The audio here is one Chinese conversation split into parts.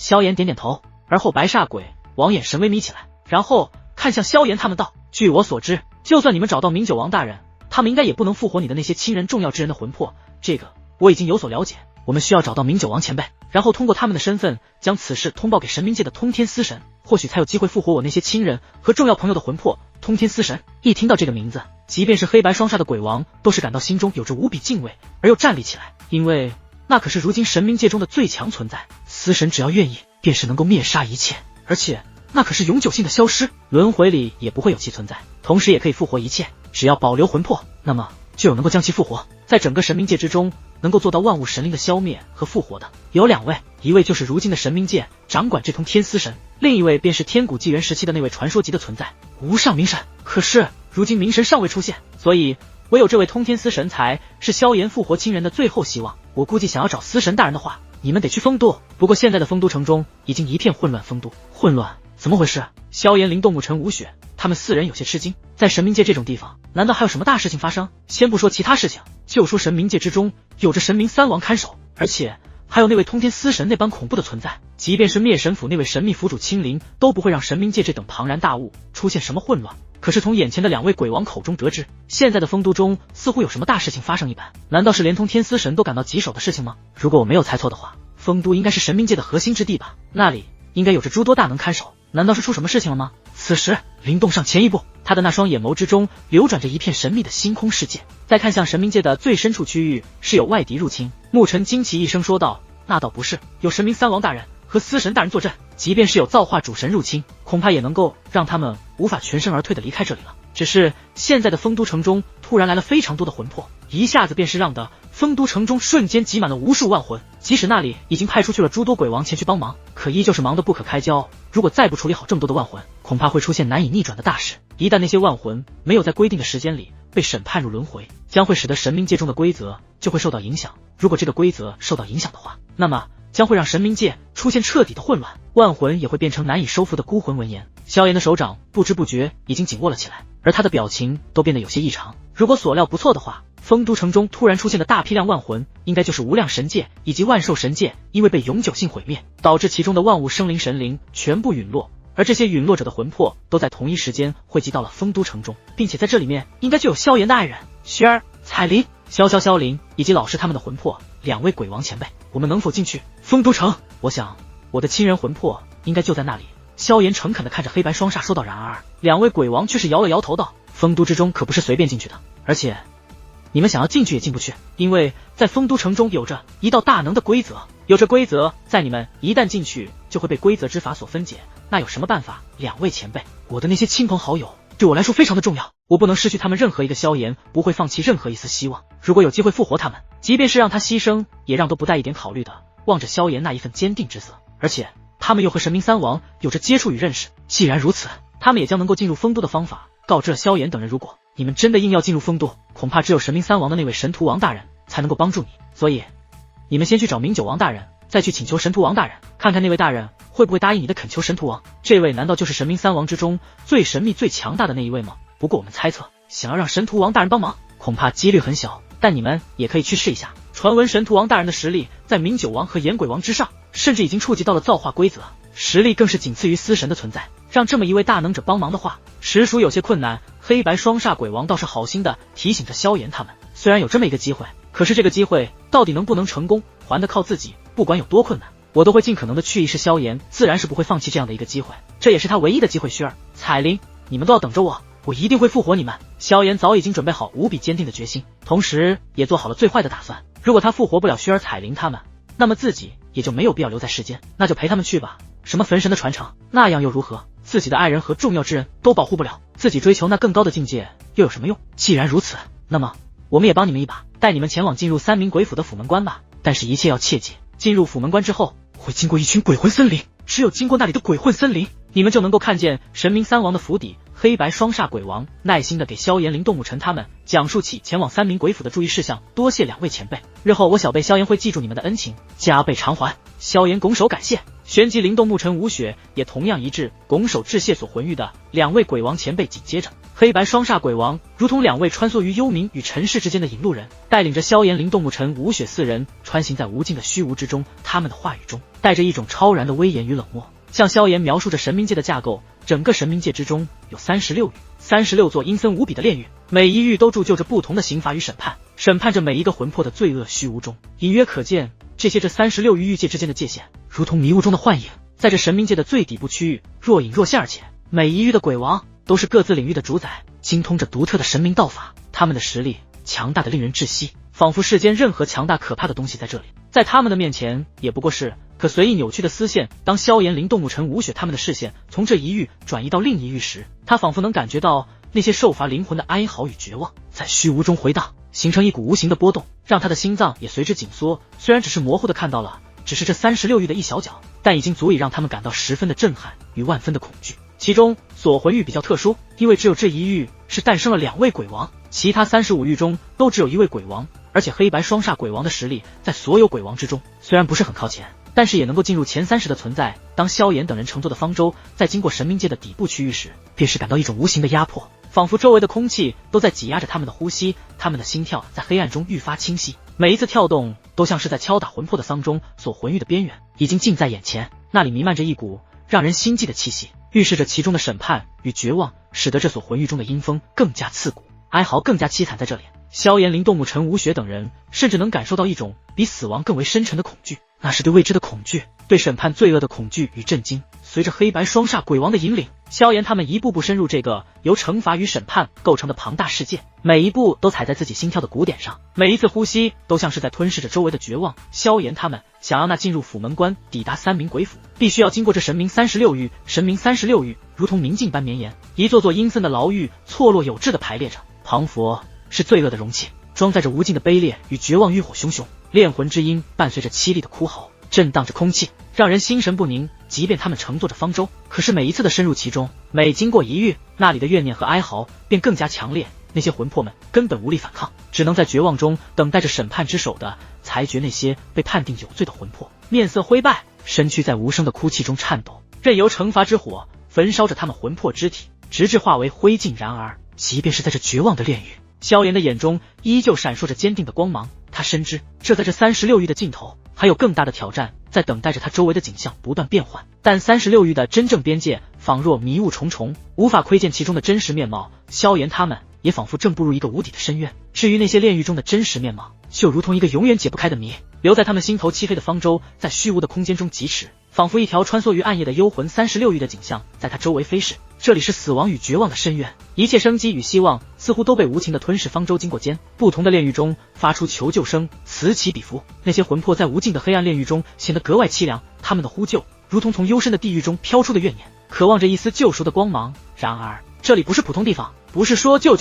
萧炎点点头，而后白煞鬼王眼神微眯起来，然后看向萧炎他们道：据我所知，就算你们找到明九王大人，他们应该也不能复活你的那些亲人重要之人的魂魄，这个我已经有所了解。我们需要找到明九王前辈，然后通过他们的身份将此事通报给神明界的通天司神，或许才有机会复活我那些亲人和重要朋友的魂魄。通天司神一听到这个名字，即便是黑白双煞的鬼王都是感到心中有着无比敬畏，而又站立起来，因为那可是如今神明界中的最强存在。司神只要愿意，便是能够灭杀一切，而且那可是永久性的消失，轮回里也不会有其存在，同时也可以复活一切。只要保留魂魄，那么就有能够将其复活。在整个神明界之中，能够做到万物神灵的消灭和复活的有2位，一位就是如今的神明界掌管这通天司神，另一位便是天古纪元时期的那位传说级的存在无上明神。可是如今明神尚未出现，所以唯有这位通天司神才是萧炎复活亲人的最后希望。我估计想要找司神大人的话，你们得去丰都。不过现在的丰都城中已经一片混乱。丰都混乱？怎么回事？萧炎、灵动木尘、吴雪他们4人有些吃惊，在神明界这种地方，难道还有什么大事情发生？先不说其他事情，就说神明界之中有着神明3王看守，而且还有那位通天司神那般恐怖的存在，即便是灭神府那位神秘府主亲临，都不会让神明界这等庞然大物出现什么混乱。可是从眼前的2位鬼王口中得知，现在的丰都中似乎有什么大事情发生一般。难道是连通天司神都感到棘手的事情吗？如果我没有猜错的话，丰都应该是神明界的核心之地吧，那里应该有着诸多大能看守。难道是出什么事情了吗？此时灵动上前一步，他的那双眼眸之中流转着一片神秘的星空世界。再看向神明界的最深处区域，是有外敌入侵。牧尘惊奇一声说道：那倒不是，有神明3王大人和司神大人坐镇，即便是有造化主神入侵，恐怕也能够让他们无法全身而退的离开这里了。只是现在的丰都城中突然来了非常多的魂魄，一下子便是让的丰都城中瞬间挤满了无数万魂，即使那里已经派出去了诸多鬼王前去帮忙，可依旧是忙得不可开交。如果再不处理好这么多的万魂，恐怕会出现难以逆转的大事。一旦那些万魂没有在规定的时间里被审判入轮回，将会使得神明界中的规则就会受到影响。如果这个规则受到影响的话，那么将会让神明界出现彻底的混乱，万魂也会变成难以收复的孤魂。闻言，萧炎的手掌不知不觉已经紧握了起来，而他的表情都变得有些异常。如果所料不错的话，丰都城中突然出现的大批量万魂，应该就是无量神界以及万兽神界因为被永久性毁灭，导致其中的万物生灵神灵全部陨落，而这些陨落者的魂魄都在同一时间汇集到了丰都城中，并且在这里面应该就有萧炎的爱人雪儿、彩铃、萧灵以及老师他们的魂魄。2位鬼王前辈，我们能否进去丰都城？我想我的亲人魂魄应该就在那里。萧炎诚恳地看着黑白双煞说道。然而2位鬼王却是摇了摇头道：丰都之中可不是随便进去的，而且你们想要进去也进不去，因为在丰都城中有着一道大能的规则，有着规则在，你们一旦进去就会被规则之法所分解，那有什么办法？2位前辈，我的那些亲朋好友对我来说非常的重要，我不能失去他们任何一个。萧炎不会放弃任何一丝希望，如果有机会复活他们，即便是让他牺牲，也让都不带一点考虑的。望着萧炎那一份坚定之色，而且他们又和神明3王有着接触与认识，既然如此，他们也将能够进入丰都的方法告知了萧炎等人。如果你们真的硬要进入丰都，恐怕只有神明3王的那位神荼王大人才能够帮助你，所以你们先去找明九王大人，再去请求神荼王大人，看看那位大人会不会答应你的恳求。神荼王这位难道就是神明3王之中最神秘最强大的那一位吗？不过我们猜测，想要让神荼王大人帮忙恐怕几率很小，但你们也可以去试一下。传闻神荼王大人的实力在明九王和炎鬼王之上，甚至已经触及到了造化规则，实力更是仅次于司神的存在，让这么一位大能者帮忙的话，实属有些困难。黑白双煞鬼王倒是好心的提醒着萧炎他们，虽然有这么一个机会，可是这个机会到底能不能成功，还得靠自己，不管有多困难，我都会尽可能的去一试。萧炎自然是不会放弃这样的一个机会，这也是他唯一的机会。薰儿、彩铃，你们都要等着我，我一定会复活你们。萧炎早已经准备好无比坚定的决心，同时也做好了最坏的打算。如果他复活不了薰儿、彩铃他们，那么自己也就没有必要留在世间，那就陪他们去吧。什么焚神的传承，那样又如何？自己的爱人和重要之人都保护不了，自己追求那更高的境界又有什么用？既然如此，那么我们也帮你们一把，带你们前往进入3名鬼府的府门关吧。但是一切要切记，进入府门关之后会经过一群鬼魂森林，只有经过那里的鬼魂森林，你们就能够看见神明3王的府邸。黑白双煞鬼王耐心的给萧炎、灵动木尘他们讲述起前往3名鬼府的注意事项。多谢2位前辈，日后我小辈萧炎会记住你们的恩情，加倍偿还。萧炎拱手感谢，旋即灵动木尘、吴雪也同样一致拱手致谢。所魂玉的2位鬼王前辈紧接着黑白双煞鬼王如同两位穿梭于幽冥与尘世之间的引路人，带领着萧炎、林动木尘、吴雪四人穿行在无尽的虚无之中。他们的话语中带着一种超然的威严与冷漠，向萧炎描述着神冥界的架构。整个神冥界之中有36域，36座阴森无比的炼狱，每一域都铸就着不同的刑罚与审判，审判着每一个魂魄的罪恶虚无中。隐约可见这36域域界之间的界限，如同迷雾中的幻影，在这神冥界的最底部区域若隐若现，而且每一域的鬼王都是各自领域的主宰，精通着独特的神明道法，他们的实力强大的令人窒息，仿佛世间任何强大可怕的东西在这里，在他们的面前也不过是可随意扭曲的丝线。当萧炎、林动木尘、吴雪他们的视线从这一域转移到另一域时，他仿佛能感觉到那些受罚灵魂的哀嚎与绝望，在虚无中回荡，形成一股无形的波动，让他的心脏也随之紧缩。虽然只是模糊的看到了，只是这36域的一小角，但已经足以让他们感到十分的震撼与万分的恐惧。其中锁魂域比较特殊，因为只有这一域是诞生了2位鬼王，其他35域中都只有1位鬼王，而且黑白双煞鬼王的实力在所有鬼王之中虽然不是很靠前，但是也能够进入前30的存在。当萧炎等人乘坐的方舟在经过神冥界的底部区域时，便是感到一种无形的压迫，仿佛周围的空气都在挤压着他们的呼吸，他们的心跳在黑暗中愈发清晰，每一次跳动都像是在敲打魂魄的丧钟。锁魂域的边缘已经近在眼前，那里弥漫着一股让人心悸的气息，预示着其中的审判与绝望，使得这所魂域中的阴风更加刺骨，哀嚎更加凄惨。在这里，萧炎、林动木尘、吴雪等人甚至能感受到一种比死亡更为深沉的恐惧，那是对未知的恐惧，对审判罪恶的恐惧与震惊。随着黑白双煞鬼王的引领，萧炎他们一步步深入这个由惩罚与审判构成的庞大世界，每一步都踩在自己心跳的鼓点上，每一次呼吸都像是在吞噬着周围的绝望。萧炎他们想要进入府门关，抵达三明鬼府，必须要经过这神明36域。神明36域如同明镜般绵延，一座座阴森的牢狱错落有致地排列着，庞佛是罪恶的容器，装载着无尽的卑劣与绝望，欲火熊熊，炼魂之音伴随着凄厉的哭嚎，震荡着空气，让人心神不宁。即便他们乘坐着方舟，可是每一次的深入其中，每经过一域，那里的怨念和哀嚎便更加强烈，那些魂魄们根本无力反抗，只能在绝望中等待着审判之手的裁决。那些被判定有罪的魂魄面色灰败，身躯在无声的哭泣中颤抖，任由惩罚之火焚烧着他们魂魄肢体，直至化为灰烬。然而即便是在这绝望的炼狱，萧炎的眼中依旧闪烁着坚定的光芒，他深知这在这36域的尽头还有更大的挑战在等待着他。周围的景象不断变换，但36域的真正边界仿若迷雾重重，无法窥见其中的真实面貌。萧炎他们也仿佛正步入一个无底的深渊，至于那些炼狱中的真实面貌，就如同一个永远解不开的谜，留在他们心头漆黑的方舟在虚无的空间中疾驰，仿佛一条穿梭于暗夜的幽魂。36域的景象在他周围飞逝，这里是死亡与绝望的深渊，一切生机与希望似乎都被无情的吞噬。方舟经过间不同的炼狱中发出求救声，此起彼伏，那些魂魄在无尽的黑暗炼狱中显得格外凄凉，他们的呼救如同从幽深的地狱中飘出的怨念，渴望着一丝救赎的光芒。然而这里不是普通地方，不是说救，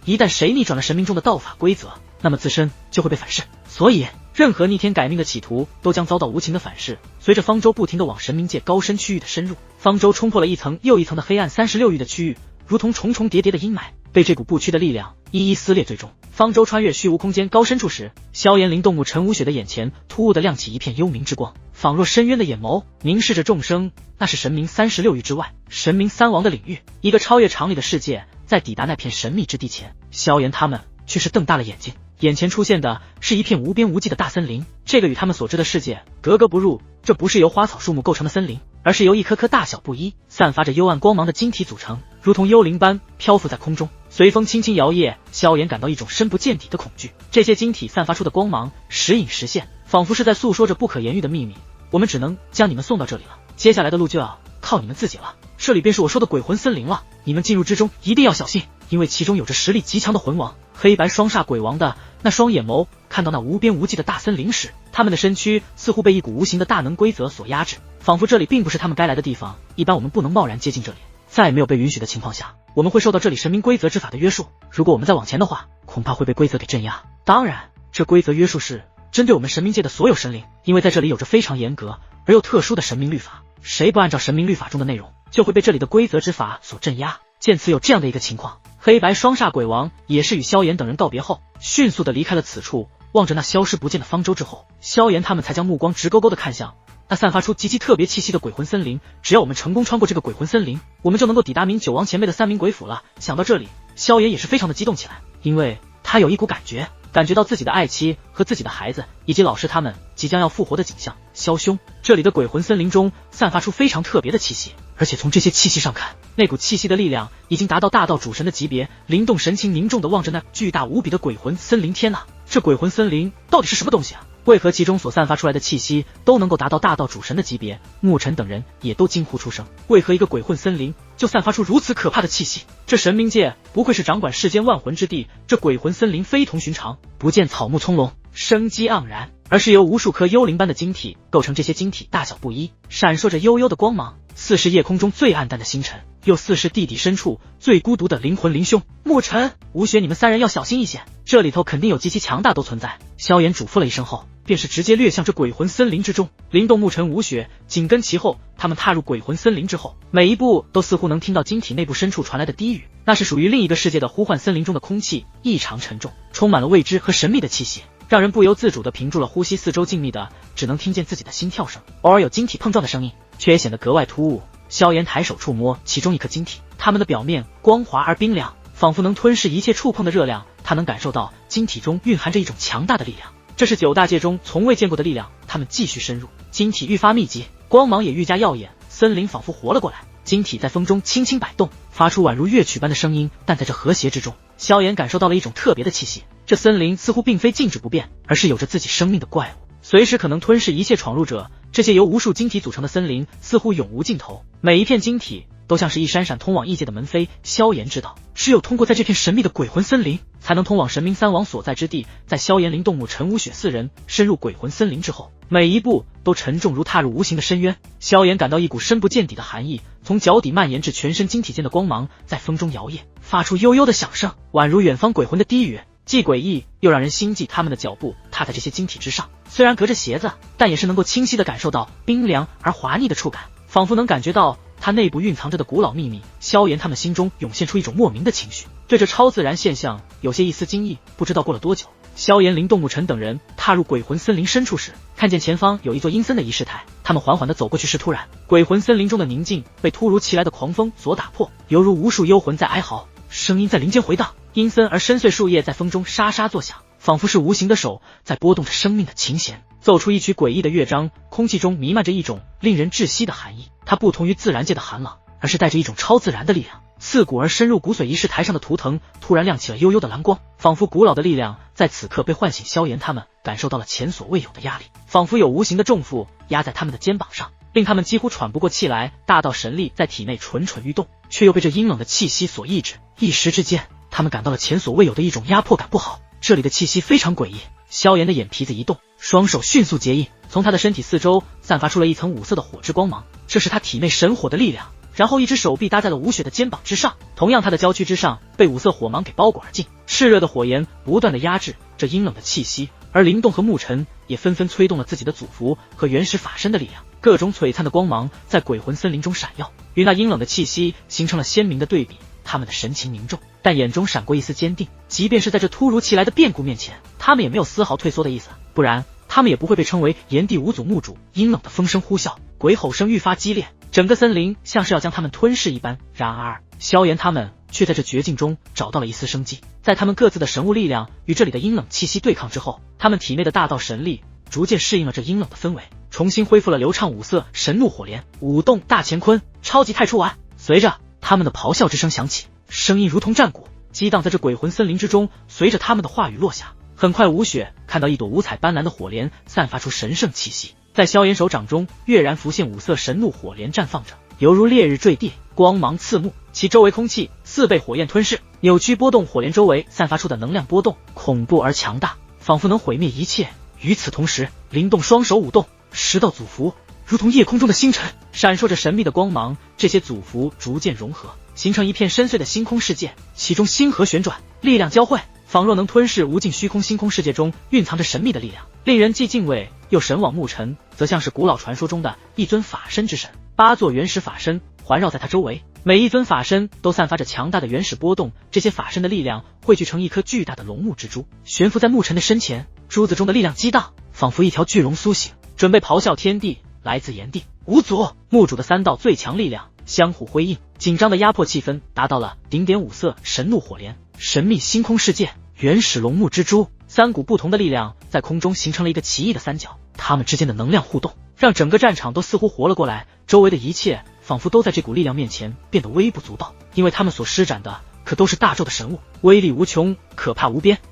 一旦谁逆转了神明中的道法规则，那么自身就会被反噬，所以任何逆天改命的企图都将遭到无情的反噬。随着方舟不停地往神冥界高深区域的深入，方舟冲破了一层又一层的黑暗，36域的区域如同重重叠叠的阴霾，被这股不屈的力量一一撕裂。最终方舟穿越虚无空间高深处时，萧炎、林动木尘、吴雪的眼前突兀地亮起一片幽冥之光，仿若深渊的眼眸凝视着众生。那是神明36域之外神明三王的领域，一个超越常理的世界。在抵达那片神秘之地前，萧炎他们却是瞪大了眼睛，眼前出现的是一片无边无际的大森林，这个与他们所知的世界格格不入。这不是由花草树木构成的森林，而是由一颗颗大小不一、散发着幽暗光芒的晶体组成，如同幽灵般漂浮在空中，随风轻轻摇曳。萧炎感到一种深不见底的恐惧，这些晶体散发出的光芒时隐时现，仿佛是在诉说着不可言喻的秘密。我们只能将你们送到这里了，接下来的路就要靠你们自己了。这里便是我说的鬼魂森林了，你们进入之中一定要小心，因为其中有着实力极强的魂王。黑白双煞鬼王的那双眼眸看到那无边无际的大森林时，他们的身躯似乎被一股无形的大能规则所压制，仿佛这里并不是他们该来的地方。一般我们不能贸然接近这里，在没有被允许的情况下，我们会受到这里神明规则之法的约束。如果我们再往前的话，恐怕会被规则给镇压。当然，这规则约束是针对我们神明界的所有神灵，因为在这里有着非常严格而又特殊的神明律法，谁不按照神明律法中的内容，就会被这里的规则之法所镇压。见此有这样的一个情况，黑白双煞鬼王也是与萧炎等人告别后，迅速地离开了此处。望着那消失不见的方舟之后，萧炎他们才将目光直勾勾地看向那散发出极其特别气息的鬼魂森林。只要我们成功穿过这个鬼魂森林，我们就能够抵达明九王前辈的三明鬼府了。想到这里，萧炎也是非常的激动起来，因为他有一股感觉到自己的爱妻和自己的孩子以及老师他们即将要复活的景象。萧兄，这里的鬼魂森林中散发出非常特别的气息，而且从这些气息上看，那股气息的力量已经达到大道主神的级别。灵动神情凝重地望着那巨大无比的鬼魂森林。天哪，这鬼魂森林到底是什么东西啊？为何其中所散发出来的气息都能够达到大道主神的级别？牧尘等人也都惊呼出声，为何一个鬼魂森林就散发出如此可怕的气息？这神冥界不愧是掌管世间万魂之地，这鬼魂森林非同寻常，不见草木葱茏，生机盎然，而是由无数颗幽灵般的晶体构成，这些晶体大小不一，闪烁着幽幽的光芒，似是夜空中最暗淡的星辰，又似是地底深处最孤独的灵魂灵兄。牧尘、吴雪，你们三人要小心一些，这里头肯定有极其强大都存在。萧炎嘱咐了一声后，便是直接掠向这鬼魂森林之中。灵动、牧尘、吴雪紧跟其后，他们踏入鬼魂森林之后，每一步都似乎能听到晶体内部深处传来的低语，那是属于另一个世界的呼唤。森林中的空气异常沉重，充满了未知和神秘的气息，让人不由自主地屏住了呼吸，四周静谧的只能听见自己的心跳声，偶尔有晶体碰撞的声音，却也显得格外突兀。萧炎抬手触摸其中一颗晶体，它们的表面光滑而冰凉，仿佛能吞噬一切触碰的热量。他能感受到晶体中蕴含着一种强大的力量，这是九大界中从未见过的力量。他们继续深入，晶体愈发密集，光芒也愈加耀眼，森林仿佛活了过来。晶体在风中轻轻摆动，发出宛如乐曲般的声音，但在这和谐之中，萧炎感受到了一种特别的气息。这森林似乎并非静止不变，而是有着自己生命的怪物，随时可能吞噬一切闯入者。这些由无数晶体组成的森林似乎永无尽头，每一片晶体都像是一闪闪通往异界的门扉。萧炎知道，只有通过在这片神秘的鬼魂森林，才能通往神明三王所在之地。在萧炎、灵动、牧尘、吴雪四人深入鬼魂森林之后，每一步都沉重如踏入无形的深渊。萧炎感到一股深不见底的寒意从脚底蔓延至全身，晶体间的光芒在风中摇曳，发出悠悠的响声，宛如远方鬼魂的低语，既诡异又让人心悸。他们的脚步踏在这些晶体之上，虽然隔着鞋子，但也是能够清晰地感受到冰凉而滑腻的触感，仿佛能感觉到它内部蕴藏着的古老秘密。萧炎他们心中涌现出一种莫名的情绪，对这超自然现象有些一丝惊异。不知道过了多久，萧炎、灵动、牧尘等人踏入鬼魂森林深处时，看见前方有一座阴森的仪式台，他们缓缓地走过去时，突然鬼魂森林中的宁静被突如其来的狂风所打破，犹如无数幽魂在哀嚎，声音在林间回荡，阴森而深邃树叶在风中沙沙作响，仿佛是无形的手在拨动着生命的琴弦，奏出一曲诡异的乐章。空气中弥漫着一种令人窒息的寒意，它不同于自然界的寒冷，而是带着一种超自然的力量。刺骨而深入骨髓，仪式台上的图腾突然亮起了悠悠的蓝光，仿佛古老的力量在此刻被唤醒。萧炎他们感受到了前所未有的压力，仿佛有无形的重负压在他们的肩膀上，令他们几乎喘不过气来。大道神力在体内蠢蠢欲动，却又被这阴冷的气息所抑制。一时之间，他们感到了前所未有的一种压迫感。不好，这里的气息非常诡异。萧炎的眼皮子一动，双手迅速结印，从他的身体四周散发出了一层五色的火之光芒，这是他体内神火的力量。然后一只手臂搭在了吴雪的肩膀之上，同样他的娇躯之上被五色火芒给包裹而尽，炽热的火焰不断的压制这阴冷的气息。而灵动和牧尘也纷纷催动了自己的祖符和原始法身的力量，各种璀璨的光芒在鬼魂森林中闪耀，与那阴冷的气息形成了鲜明的对比。他们的神情凝重，但眼中闪过一丝坚定，即便是在这突如其来的变故面前，他们也没有丝毫退缩的意思，不然他们也不会被称为炎帝五祖墓主。阴冷的风声呼啸，鬼吼声愈发激烈，整个森林像是要将他们吞噬一般。然而萧炎他们却在这绝境中找到了一丝生机，在他们各自的神物力量与这里的阴冷气息对抗之后，他们体内的大道神力逐渐适应了这阴冷的氛围，重新恢复了流畅五色神怒火莲、舞动大乾坤、超级太初丸。随着他们的咆哮之声响起，声音如同战鼓，激荡在这鬼魂森林之中。随着他们的话语落下，很快吴雪看到一朵五彩斑斓的火莲散发出神圣气息，在萧炎手掌中跃然浮现五色神怒火莲绽放着，犹如烈日坠地，光芒刺目，其周围空气似被火焰吞噬，扭曲波动。火莲周围散发出的能量波动恐怖而强大，仿佛能毁灭一切。与此同时，灵动双手舞动，10道祖符如同夜空中的星辰，闪烁着神秘的光芒。这些祖符逐渐融合，形成一片深邃的星空世界，其中星河旋转，力量交汇，仿若能吞噬无尽虚空。星空世界中蕴藏着神秘的力量，令人既敬畏又神往。牧尘则像是古老传说中的一尊法身之神，8座原始法身环绕在他周围，每一尊法身都散发着强大的原始波动。这些法身的力量汇聚成一颗巨大的龙目之珠，悬浮在牧尘的身前，珠子中的力量激荡，仿佛一条巨龙苏醒，准备咆哮天地。来自炎帝五祖墓主的3道最强力量相互辉映，紧张的压迫气氛达到了顶点。五色神怒火莲、神秘星空世界、原始龙目蜘蛛，三股不同的力量在空中形成了一个奇异的三角，它们之间的能量互动，让整个战场都似乎活了过来，周围的一切仿佛都在这股力量面前变得微不足道，因为他们所施展的可都是大咒的神物，威力无穷，可怕无边。